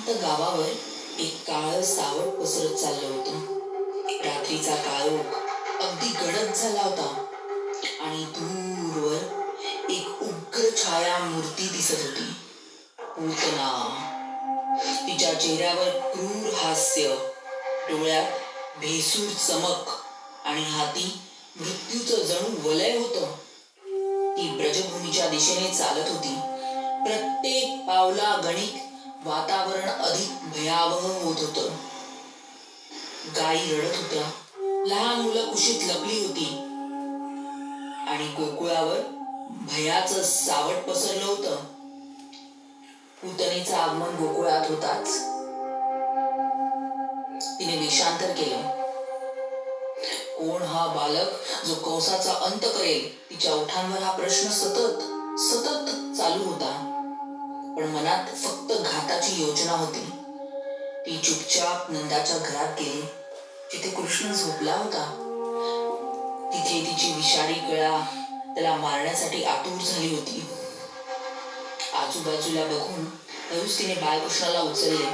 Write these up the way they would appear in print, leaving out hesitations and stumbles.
शांत गावावर एक काळं सावट पसरत चाललं होतं. रात्रीचा काळोख अगदी गडद झाला होता आणि दूरवर एक उग्र छाया मूर्ती दिसत होती. पूतना. तिच्या चेहऱ्यावर क्रूर हास्य, डोळ्यात भेसूर चमक आणि हाती मृत्यूचं जणू वलय होतं. ती ब्रजभूमीच्या दिशेने चालत होती. प्रत्येक पावला गणिक वातावरण अधिक भयावह होत होतं. गायी रडत होत्या, लहान मुलं कुशीत लपली होती आणि गोकुळावर भयाचं सावट पसरलं होतं. पूतनेचं आगमन गोकुळात होताच तिने वेषांतर केलं. कोण हा बालक जो कंसाचा अंत करेल? तिच्या ओठांवर हा प्रश्न सतत सतत चालू होता. पण मनात फक्त घाताची योजना होती. ती चुपचाप नंदाच्या घरात गेली, जिथे कृष्ण झोपला होता. तिथे तिची विषारी कळा त्याला मारण्यासाठी आतुर झाली होती. आजूबाजूला बघून हळूच तिने बाळकृष्णाला उचलले.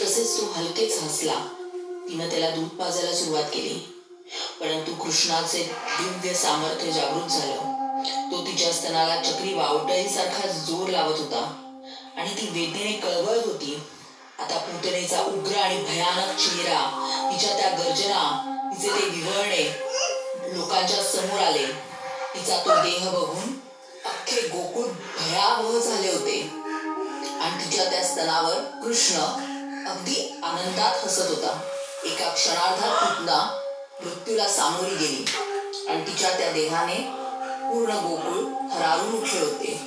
तसेच तो हलकेच हसला. तिनं त्याला दूध पाजायला सुरुवात केली. परंतु कृष्णाचे दिव्य सामर्थ्य जागृत झालं. तो तिच्या स्तनाला चक्री वावटळीसारखा जोर लावत होता आणि ती वेदनेने कळवळत होती. आता पूतनेचा उग्र आणि भयानक चेहरा, तिच्या त्या गर्जना, तिचे ते विव्हळणे लोकांच्या समोर आले. तिचा तो देह बघून अख्खे गोकुळ भयावह झाले होते आणि तिच्या त्या स्तनावर कृष्ण अगदी आनंदात हसत होता. एका क्षणार्धात पूतना मृत्यूला सामोरी गेली आणि तिच्या त्या देहाने पूर्ण गोकुळ थरारून उठले होते.